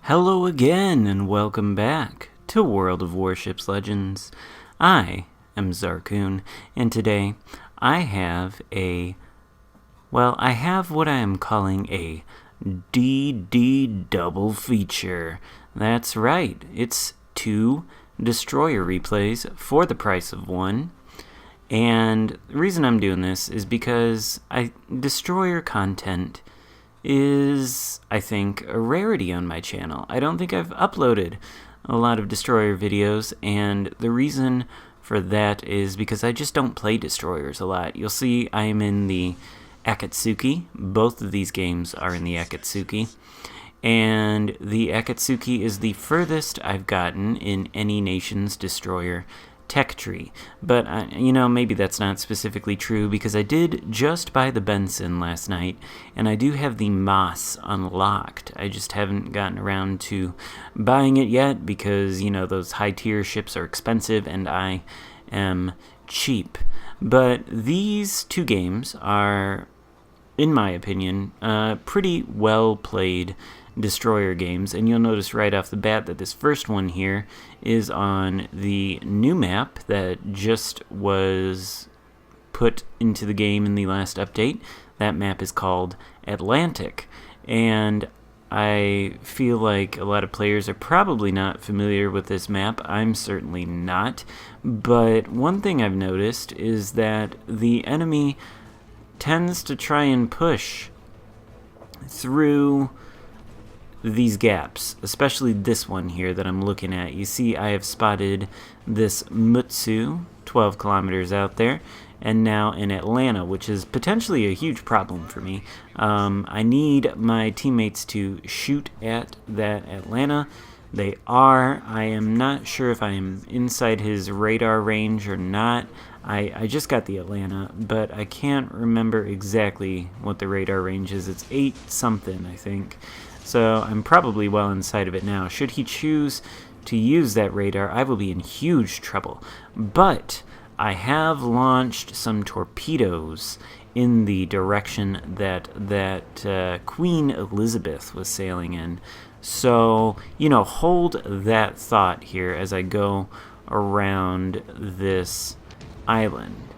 Hello again, and welcome back to World of Warships Legends. I am Zarkoon, and today I have what I am calling a DD double feature. That's right, it's 2 destroyer replays for the price of 1. And the reason I'm doing this is because destroyer content is, I think, a rarity on my channel. I don't think I've uploaded a lot of destroyer videos, and the reason for that is because I just don't play destroyers a lot. You'll see I am in the Akatsuki. Both of these games are in the Akatsuki. And the Akatsuki is the furthest I've gotten in any nation's destroyer tech tree. But, maybe that's not specifically true because I did just buy the Benson last night, and I do have the Moss unlocked. I just haven't gotten around to buying it yet because, those high-tier ships are expensive and I am cheap. But these 2 games are, in my opinion, pretty well-played destroyer games, and you'll notice right off the bat that this first one here is on the new map that just was put into the game in the last update. That map is called Atlantic, and I feel like a lot of players are probably not familiar with this map. I'm certainly not, but one thing I've noticed is that the enemy tends to try and push through these gaps, especially this one here that I'm looking at. You see I have spotted this Mutsu 12 kilometers out there, and now in Atlanta, which is potentially a huge problem for me. I need my teammates to shoot at that Atlanta. They are. I am not sure if I am inside his radar range or not. I just got the Atlanta, but I can't remember exactly what the radar range is. It's 8 something, I think. So I'm probably well inside of it now. Should he choose to use that radar, I will be in huge trouble. But I have launched some torpedoes in the direction that Queen Elizabeth was sailing in. So, hold that thought here as I go around this island.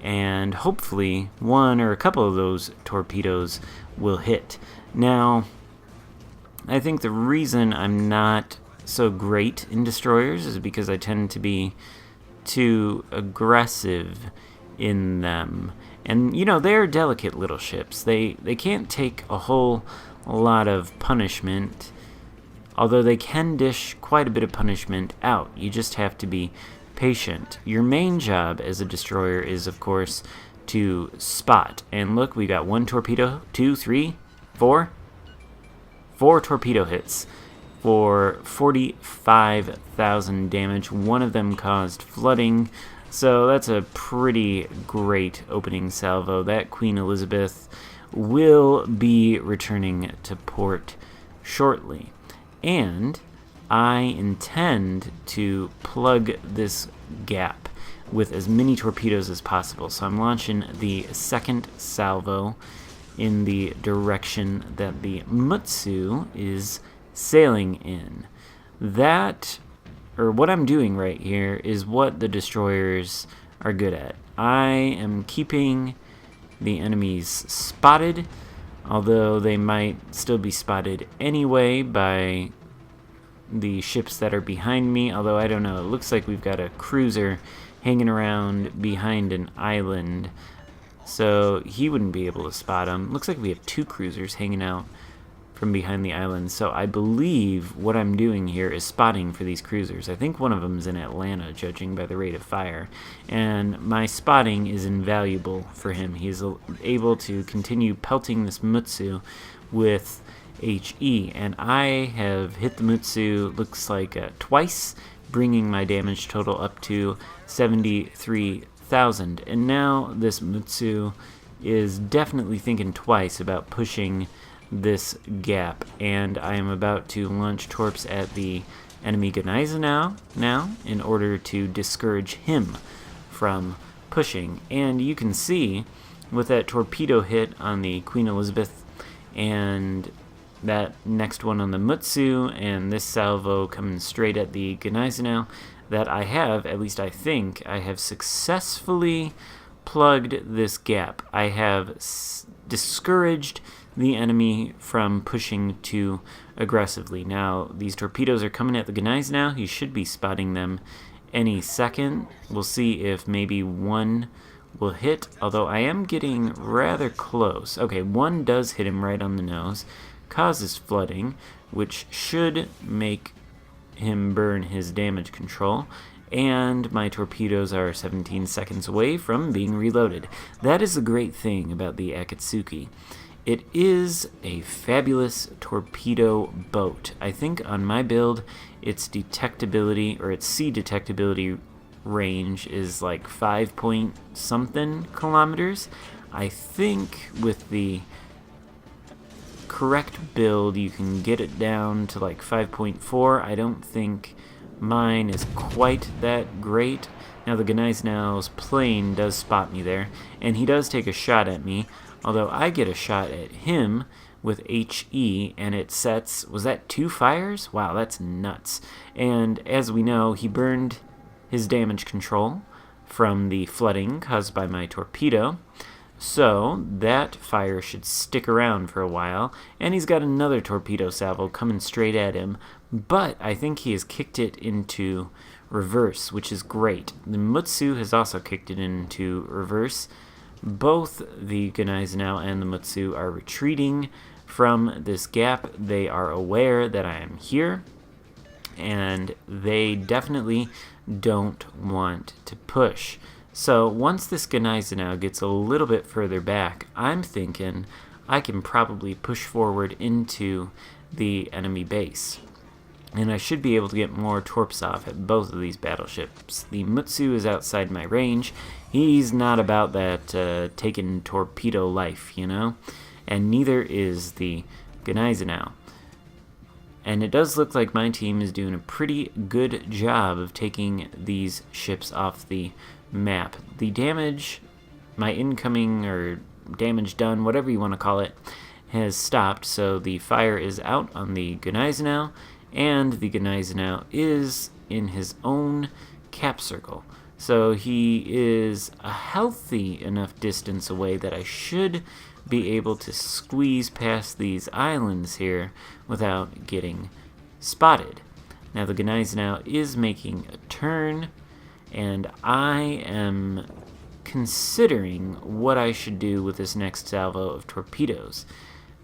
And hopefully one or a couple of those torpedoes will hit. Now, I think the reason I'm not so great in destroyers is because I tend to be too aggressive in them. And, they're delicate little ships. They can't take a whole lot of punishment, although they can dish quite a bit of punishment out. You just have to be patient. Your main job as a destroyer is, of course, to spot. And look, we got 1 torpedo, 2, 3, 4. 4 torpedo hits for 45,000 damage. One of them caused flooding, so that's a pretty great opening salvo. That Queen Elizabeth will be returning to port shortly. And I intend to plug this gap with as many torpedoes as possible. So I'm launching the second salvo in the direction that the Mutsu is sailing in. What I'm doing right here is what the destroyers are good at. I am keeping the enemies spotted, although they might still be spotted anyway by the ships that are behind me, although I don't know. It looks like we've got a cruiser hanging around behind an island, so he wouldn't be able to spot him. Looks like we have 2 cruisers hanging out from behind the island, so I believe what I'm doing here is spotting for these cruisers. I think one of them is in Atlanta, judging by the rate of fire, and my spotting is invaluable for him. He's able to continue pelting this Mutsu with HE, and I have hit the Mutsu, looks like twice, bringing my damage total up to 73,000. And now this Mutsu is definitely thinking twice about pushing this gap, and I am about to launch torps at the enemy Ganiza now in order to discourage him from pushing. And you can see with that torpedo hit on the Queen Elizabeth and that next one on the Mutsu, and this salvo coming straight at the Gneisenau, that I have, at least I think, I have successfully plugged this gap. I have discouraged the enemy from pushing too aggressively. Now, these torpedoes are coming at the Gneisenau. He should be spotting them any second. We'll see if maybe one will hit, although I am getting rather close. Okay, one does hit him right on the nose, causes flooding, which should make him burn his damage control, and my torpedoes are 17 seconds away from being reloaded. That is the great thing about the Akatsuki. It is a fabulous torpedo boat. I think on my build, its detectability, or its sea detectability range is like 5 point something kilometers. I think with the correct build, you can get it down to like 5.4. I don't think mine is quite that great. Now the Gneisenau's plane does spot me there, and he does take a shot at me, although I get a shot at him with HE, and it sets, was that 2 fires? Wow, that's nuts. And as we know, he burned his damage control from the flooding caused by my torpedo. So that fire should stick around for a while, and he's got another torpedo salvo coming straight at him, but I think he has kicked it into reverse, which is great. The Mutsu has also kicked it into reverse. Both the Gneisenau and the Mutsu are retreating from this gap. They are aware that I am here, and they definitely don't want to push. So once this Gneisenau gets a little bit further back, I'm thinking I can probably push forward into the enemy base. And I should be able to get more torps off at both of these battleships. The Mutsu is outside my range. He's not about that taking torpedo life, you know? And neither is the Gneisenau. And it does look like my team is doing a pretty good job of taking these ships off the map. The damage, my incoming or damage done, whatever you want to call it, has stopped, so the fire is out on the Gneisenau, and the Gneisenau is in his own cap circle. So he is a healthy enough distance away that I should be able to squeeze past these islands here without getting spotted. Now the Gneisenau is making a turn, and I am considering what I should do with this next salvo of torpedoes.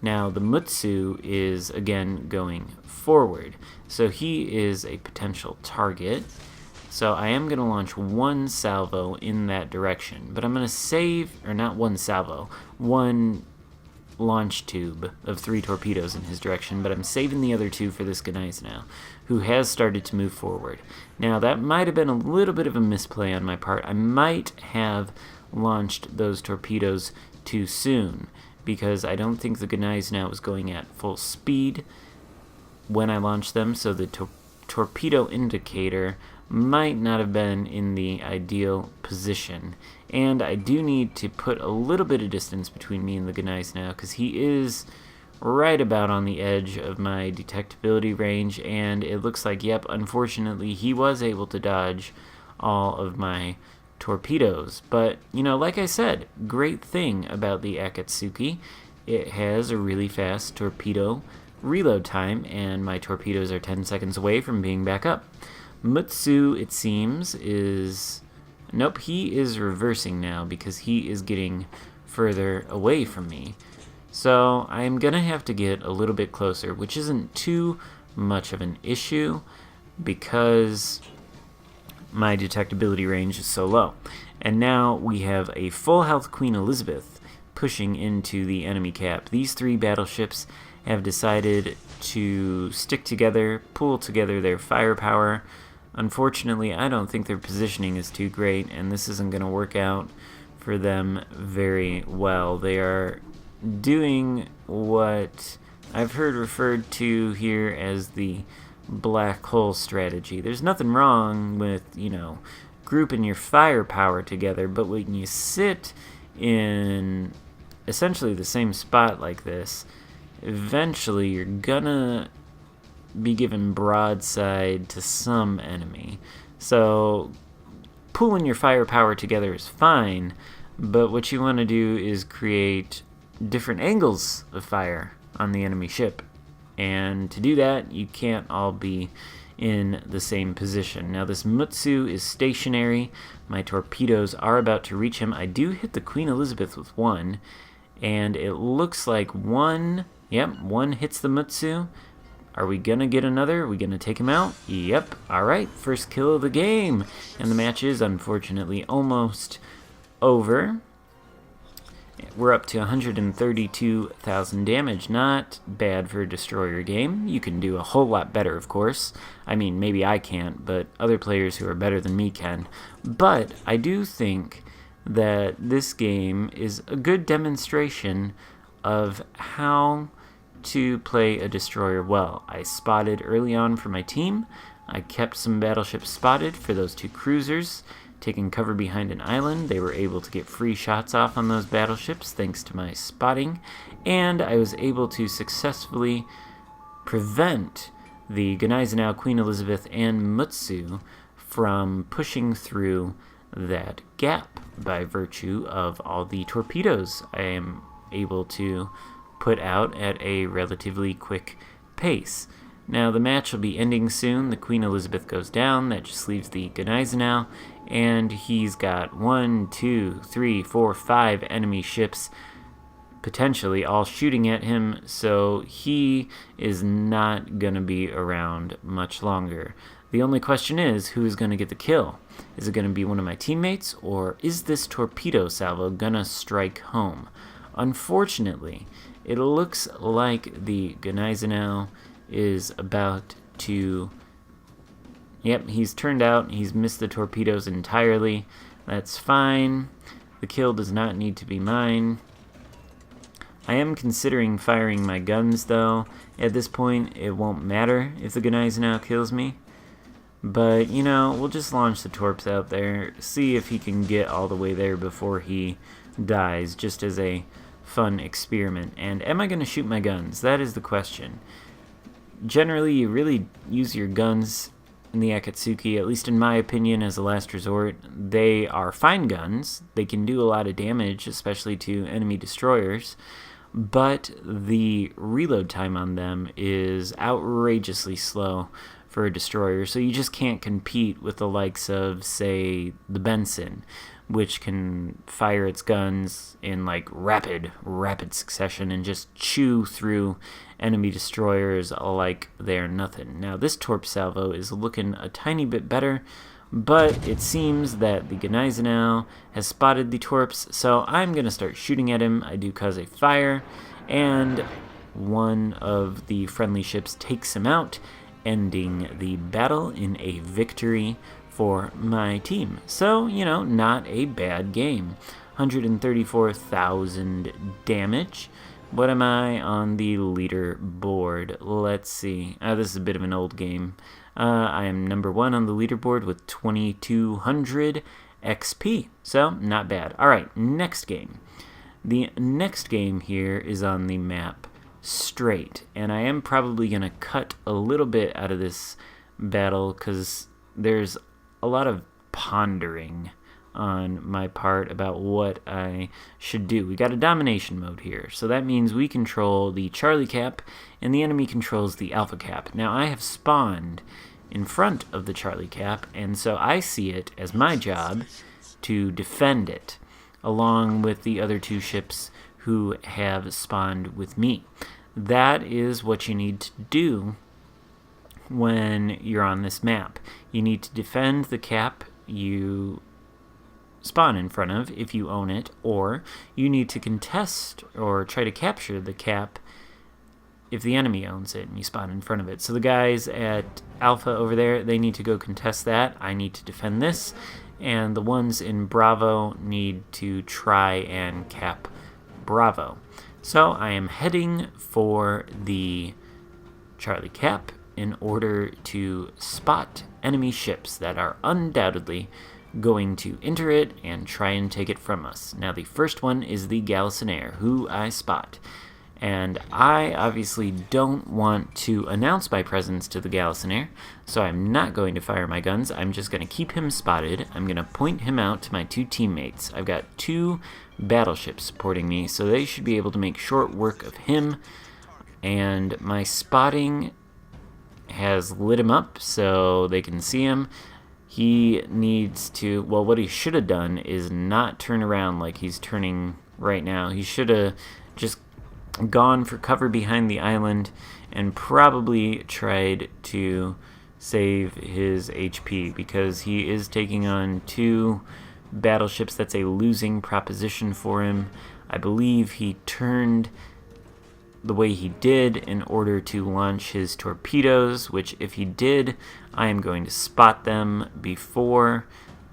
Now the Mutsu is again going forward, so he is a potential target. So I am going to launch one salvo in that direction, but I'm going to save, or not one salvo, one launch tube of 3 torpedoes in his direction, but I'm saving the other 2 for this Gneisenau, who has started to move forward. Now that might have been a little bit of a misplay on my part. I might have launched those torpedoes too soon, because I don't think the Gneisenau was going at full speed when I launched them, so the torpedo indicator might not have been in the ideal position. And I do need to put a little bit of distance between me and the Gneisenau, because he is right about on the edge of my detectability range, and it looks like, yep, unfortunately, he was able to dodge all of my torpedoes. But, you know, like I said, great thing about the Akatsuki, it has a really fast torpedo reload time, and my torpedoes are 10 seconds away from being back up. Mutsu, it seems, is... Nope, he is reversing now because he is getting further away from me. So I'm going to have to get a little bit closer, which isn't too much of an issue because my detectability range is so low. And now we have a full health Queen Elizabeth pushing into the enemy cap. These 3 battleships have decided to stick together, pool together their firepower. Unfortunately, I don't think their positioning is too great, and this isn't going to work out for them very well. They are doing what I've heard referred to here as the black hole strategy. There's nothing wrong with, you know, grouping your firepower together, but when you sit in essentially the same spot like this, eventually you're gonna be given broadside to some enemy. So pooling your firepower together is fine, but what you want to do is create different angles of fire on the enemy ship. And to do that, you can't all be in the same position. Now this Mutsu is stationary. My torpedoes are about to reach him. I do hit the Queen Elizabeth with one, and it looks like one hits the Mutsu. Are we gonna get another? Are we gonna take him out? Yep. Alright, first kill of the game. And the match is unfortunately almost over. We're up to 132,000 damage. Not bad for a destroyer game. You can do a whole lot better, of course. I mean, maybe I can't, but other players who are better than me can. But I do think that this game is a good demonstration of how to play a destroyer well. I spotted early on for my team. I kept some battleships spotted for those two cruisers. Taking cover behind an island, they were able to get free shots off on those battleships thanks to my spotting, and I was able to successfully prevent the Gneisenau, Queen Elizabeth, and Mutsu from pushing through that gap by virtue of all the torpedoes I am able to put out at a relatively quick pace. Now the match will be ending soon. The Queen Elizabeth goes down. That just leaves the Gneisenau, and he's got 1, 2, 3, 4, 5 enemy ships potentially all shooting at him, so he is not going to be around much longer. The only question is, who is going to get the kill? Is it going to be one of my teammates, or is this torpedo salvo going to strike home? Unfortunately, it looks like the Gneisenau is about to... Yep, he's turned out. He's missed the torpedoes entirely. That's fine. The kill does not need to be mine. I am considering firing my guns, though. At this point, it won't matter if the Gneisenau kills me. But, you know, we'll just launch the torps out there, see if he can get all the way there before he dies, just as a fun experiment. And am I going to shoot my guns? That is the question. Generally, you really use your guns in the Akatsuki, at least in my opinion, as a last resort. They are fine guns. They can do a lot of damage, especially to enemy destroyers, but the reload time on them is outrageously slow for a destroyer, so you just can't compete with the likes of, say, the Benson, which can fire its guns in like rapid succession and just chew through enemy destroyers like they're nothing. Now this torp salvo is looking a tiny bit better, but it seems that the Gneisenau has spotted the torps, so I'm going to start shooting at him. I do cause a fire, and one of the friendly ships takes him out, ending the battle in a victory for my team. So, you know, not a bad game. 134,000 damage. What am I on the leaderboard? Let's see. This is a bit of an old game. I am number 1 on the leaderboard with 2,200 XP. So, not bad. Alright, next game. The next game here is on the map Straight. And I am probably going to cut a little bit out of this battle because there's a lot of pondering on my part about what I should do. We got a domination mode here, so that means we control the Charlie Cap and the enemy controls the Alpha Cap. Now I have spawned in front of the Charlie Cap, and so I see it as my job to defend it, along with the other two ships who have spawned with me. That is what you need to do when you're on this map. You need to defend the cap you spawn in front of if you own it, or you need to contest or try to capture the cap if the enemy owns it and you spawn in front of it. So the guys at Alpha over there, they need to go contest that. I need to defend this, and the ones in Bravo need to try and cap Bravo. So I am heading for the Charlie Cap in order to spot enemy ships that are undoubtedly going to enter it and try and take it from us. Now the first one is the Gallisonier, who I spot. And I obviously don't want to announce my presence to the Gallisonaire, so I'm not going to fire my guns. I'm just going to keep him spotted. I'm going to point him out to my two teammates. I've got two battleships supporting me, so they should be able to make short work of him. And my spotting has lit him up so they can see him. He needs to, well, what he should have done is not turn around like he's turning right now. He should have just gone for cover behind the island and probably tried to save his HP, because he is taking on two battleships. That's a losing proposition for him. I believe he turned the way he did in order to launch his torpedoes, which if he did, I am going to spot them before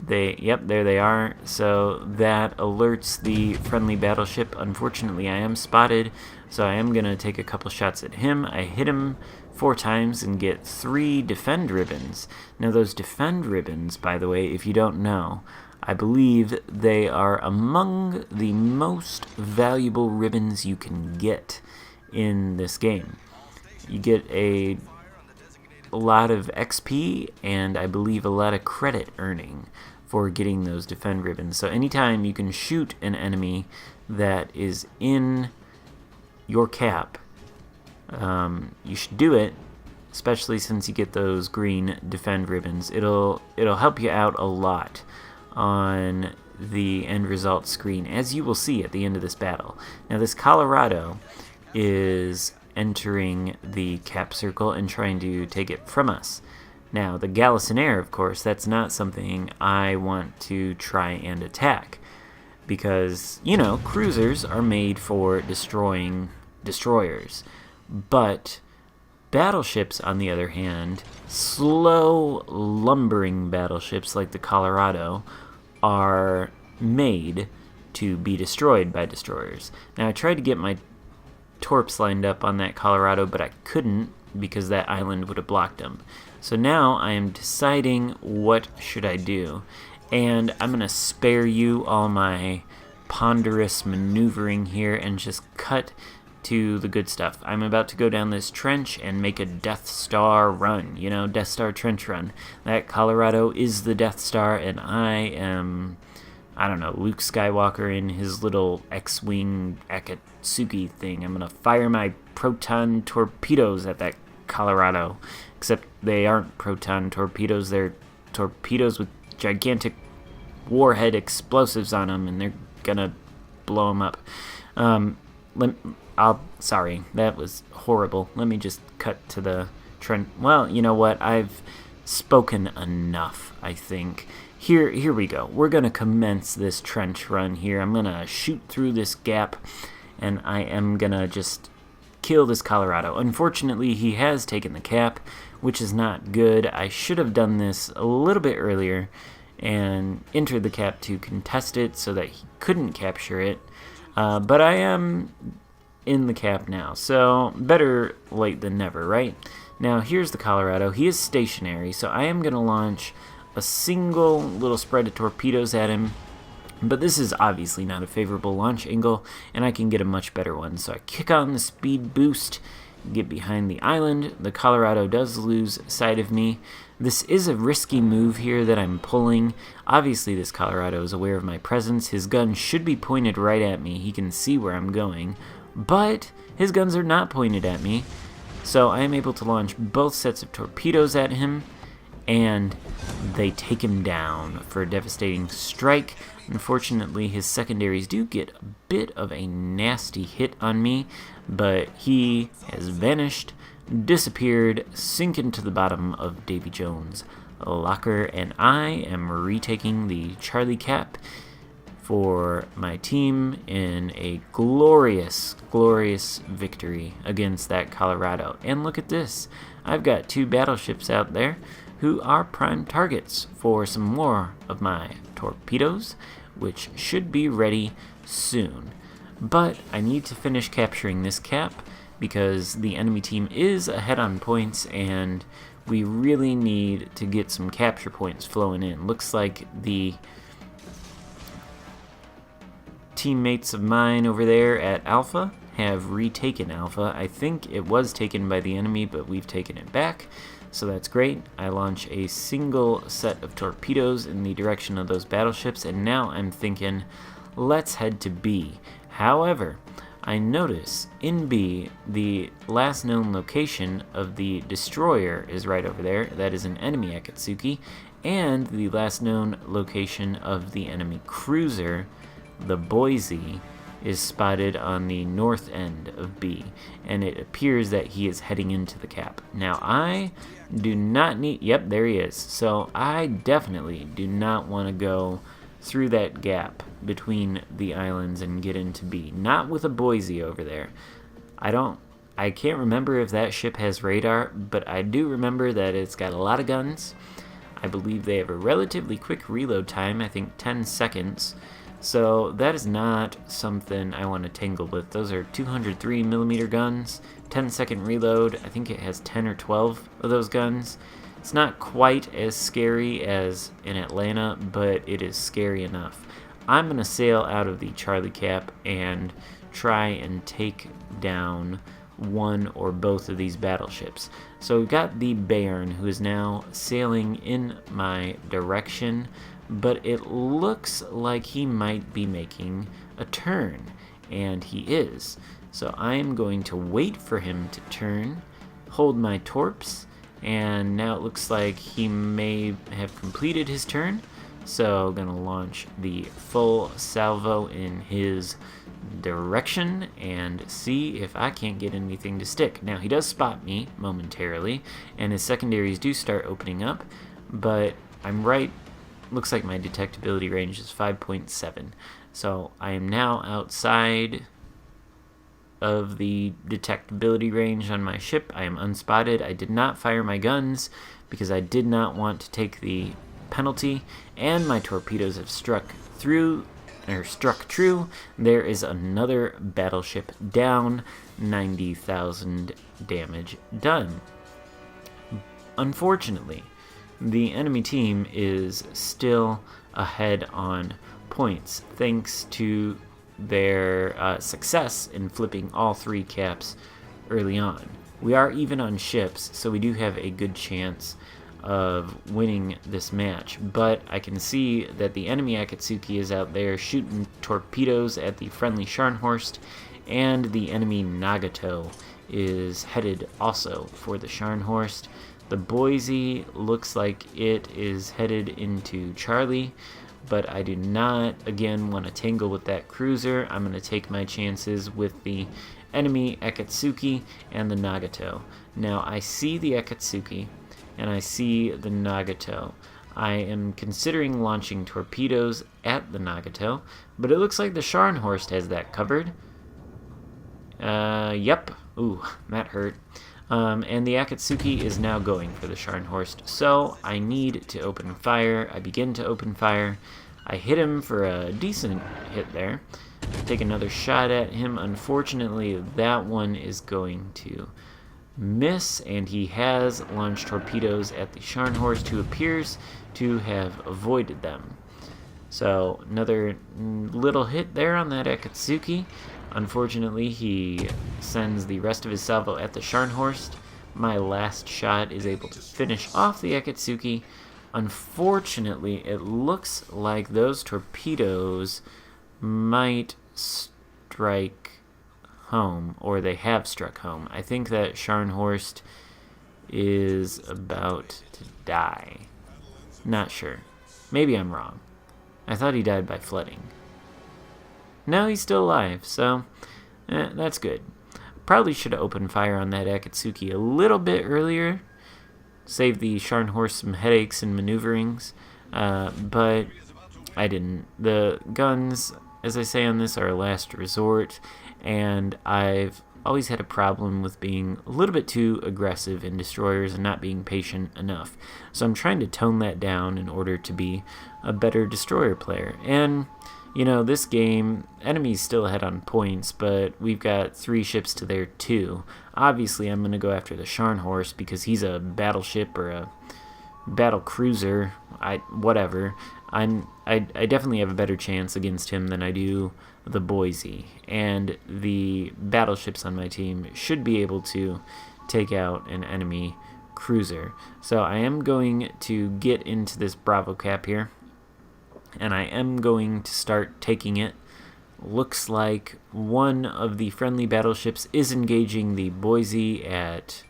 they, yep, there they are. So that alerts the friendly battleship. Unfortunately, I am spotted, so I am going to take a couple shots at him. I hit him 4 times and get 3 defend ribbons. Now those defend ribbons, by the way, if you don't know, I believe they are among the most valuable ribbons you can get in this game. You get a lot of XP and I believe a lot of credit earning for getting those defend ribbons. So anytime you can shoot an enemy that is in your cap, you should do it, especially since you get those green defend ribbons. It'll help you out a lot on the end result screen, as you will see at the end of this battle. Now this Colorado is entering the cap circle and trying to take it from us. Now the Gallisonaire, of course, that's not something I want to try and attack, because, you know, cruisers are made for destroying destroyers, but battleships, on the other hand, slow lumbering battleships like the Colorado, are made to be destroyed by destroyers. Now I tried to get my torps lined up on that Colorado, but I couldn't because that island would have blocked them. So now I am deciding what should I do, and I'm going to spare you all my ponderous maneuvering here and just cut to the good stuff. I'm about to go down this trench and make a Death Star run, you know, Death Star trench run. That Colorado is the Death Star, and I am, I don't know, Luke Skywalker in his little X-Wing Akatsuki thing. I'm going to fire my proton torpedoes at that Colorado, except they aren't proton torpedoes, they're torpedoes with gigantic warhead explosives on them, and they're going to blow them up. Sorry, that was horrible. Let me just cut to the trench. Well, you know what? I've spoken enough, I think. Here we go. We're going to commence this trench run here. I'm going to shoot through this gap, and I am going to just kill this Colorado. Unfortunately, he has taken the cap, which is not good. I should have done this a little bit earlier and entered the cap to contest it so that he couldn't capture it. But I am in the cap now, so better late than never, right? Now, here's the Colorado. He is stationary, so I am going to launch a single little spread of torpedoes at him, but this is obviously not a favorable launch angle, and I can get a much better one. So I kick on the speed boost, get behind the island. The Colorado does lose sight of me. This is a risky move here that I'm pulling. Obviously, this Colorado is aware of my presence. His gun should be pointed right at me. He can see where I'm going, but his guns are not pointed at me. So I am able to launch both sets of torpedoes at him, and they take him down for a devastating strike. Unfortunately, his secondaries do get a bit of a nasty hit on me, but he has vanished, disappeared, sink into the bottom of Davy Jones' locker, and I am retaking the Charlie Cap for my team in a glorious, glorious victory against that Colorado. And look at this. I've got 2 battleships out there who are prime targets for some more of my torpedoes, which should be ready soon. But I need to finish capturing this cap because the enemy team is ahead on points, and we really need to get some capture points flowing in. Looks like the teammates of mine over there at Alpha have retaken Alpha. I think it was taken by the enemy, but we've taken it back, so that's great. I launch a single set of torpedoes in the direction of those battleships, and now I'm thinking, let's head to B. However, I notice in B, the last known location of the destroyer is right over there. That is an enemy Akatsuki. And the last known location of the enemy cruiser, the Boise, is spotted on the north end of B. And it appears that he is heading into the cap. Now, I do not need... Yep, there he is. So I definitely do not want to go through that gap between the islands and get into B. Not with a Boise over there. I can't remember if that ship has radar, but I do remember that it's got a lot of guns. I believe they have a relatively quick reload time, I think 10 seconds. So that is not something I want to tangle with. Those are 203mm guns, 10-second reload. I think it has 10 or 12 of those guns. It's not quite as scary as in Atlanta, but it is scary enough. I'm going to sail out of the Charlie Cap and try and take down one or both of these battleships. So we've got the Bayern, who is now sailing in my direction, but it looks like he might be making a turn, and he is. So I'm going to wait for him to turn, hold my torps, and now it looks like he may have completed his turn. So I'm going to launch the full salvo in his direction and see if I can't get anything to stick. Now, he does spot me momentarily, and his secondaries do start opening up, but I'm right. Looks like my detectability range is 5.7. So I am now outside of the detectability range on my ship. I am unspotted. I did not fire my guns because I did not want to take the penalty, and my torpedoes have struck true. There is another battleship down, 90,000 damage done. Unfortunately, the enemy team is still ahead on points thanks to their success in flipping all 3 caps early on. We are even on ships, so we do have a good chance of winning this match, but I can see that the enemy Akatsuki is out there shooting torpedoes at the friendly Scharnhorst, and the enemy Nagato is headed also for the Scharnhorst. The Boise looks like it is headed into Charlie, but I do not, again, want to tangle with that cruiser. I'm going to take my chances with the enemy Akatsuki and the Nagato. Now, I see the Akatsuki, and I see the Nagato. I am considering launching torpedoes at the Nagato, but it looks like the Scharnhorst has that covered. Yep. Ooh, that hurt. And the Akatsuki is now going for the Scharnhorst, so I need to open fire. I begin to open fire. I hit him for a decent hit there. Take another shot at him. Unfortunately, that one is going to miss, and he has launched torpedoes at the Scharnhorst, who appears to have avoided them. So another little hit there on that Akatsuki. Unfortunately, he sends the rest of his salvo at the Scharnhorst. My last shot is able to finish off the Akatsuki. Unfortunately, it looks like those torpedoes might strike home, or they have struck home. I think that Scharnhorst is about to die. Not sure. Maybe I'm wrong. I thought he died by flooding. No, he's still alive, so that's good. Probably should have opened fire on that Akatsuki a little bit earlier. Save the Scharnhorst some headaches and maneuverings, but I didn't. The guns, as I say on this, are a last resort, and I've always had a problem with being a little bit too aggressive in destroyers and not being patient enough. So I'm trying to tone that down in order to be a better destroyer player. And, you know, this game, enemies still ahead on points, but we've got 3 ships to their 2. Obviously, I'm going to go after the Scharnhorst because he's a battleship or a battle cruiser, whatever, I definitely have a better chance against him than I do the Boise, and the battleships on my team should be able to take out an enemy cruiser. So I am going to get into this Bravo cap here, and I am going to start taking it. Looks like one of the friendly battleships is engaging the Boise at,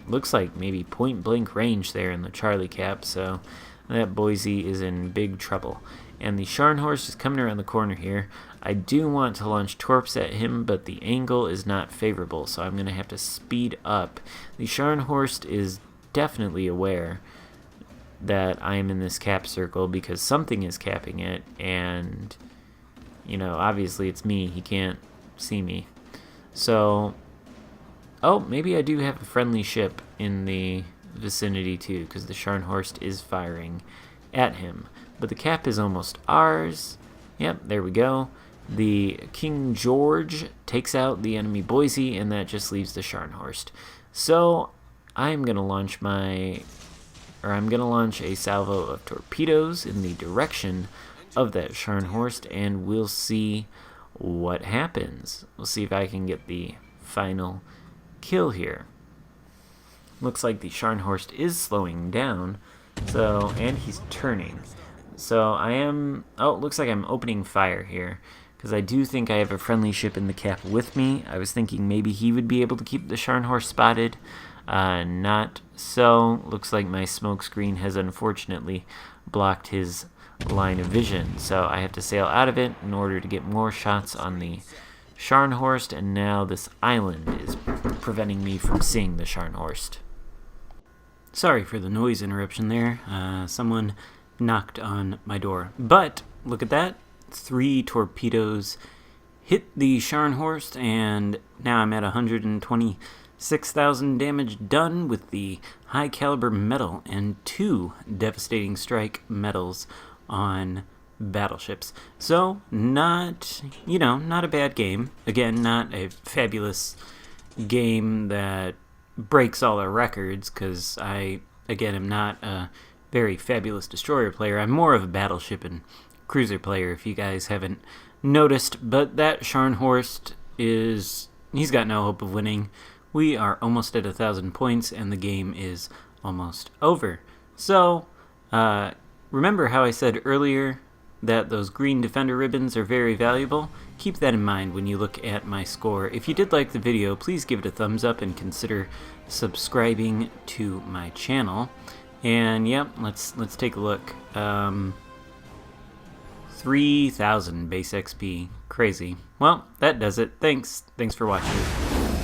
looks like maybe point blank range there in the Charlie cap, so that Boise is in big trouble. And the Scharnhorst is coming around the corner here. I do want to launch torps at him, but the angle is not favorable, so I'm going to have to speed up. The Scharnhorst is definitely aware that I am in this cap circle because something is capping it, and, you know, obviously it's me. He can't see me. So, oh, maybe I do have a friendly ship in the vicinity too, because the Scharnhorst is firing at him. But the cap is almost ours. Yep, there we go. The King George takes out the enemy Boise, and that just leaves the Scharnhorst. So I'm gonna launch a salvo of torpedoes in the direction of that Scharnhorst, and we'll see what happens. We'll see if I can get the final kill here. Looks like the Scharnhorst is slowing down, so, and he's turning. So looks like I'm opening fire here, because I do think I have a friendly ship in the cap with me. I was thinking maybe he would be able to keep the Scharnhorst spotted. Not so. Looks like my smoke screen has unfortunately blocked his line of vision, so I have to sail out of it in order to get more shots on the Scharnhorst, and now this island is preventing me from seeing the Scharnhorst. Sorry for the noise interruption there. Someone knocked on my door. But look at that. 3 torpedoes hit the Scharnhorst, and now I'm at 126,000 damage done with the high caliber medal and 2 devastating strike medals on battleships. So not a bad game. Again, not a fabulous game that breaks all our records, because I, again, am not a very fabulous destroyer player. I'm more of a battleship and cruiser player, if you guys haven't noticed. But that Scharnhorst he's got no hope of winning. We are almost at 1,000 points, and the game is almost over. So, remember how I said earlier that those green defender ribbons are very valuable? Keep that in mind when you look at my score. If you did like the video, please give it a thumbs up and consider subscribing to my channel. And yep, let's take a look. 3,000 base XP. Crazy. Well, that does it. Thanks for watching.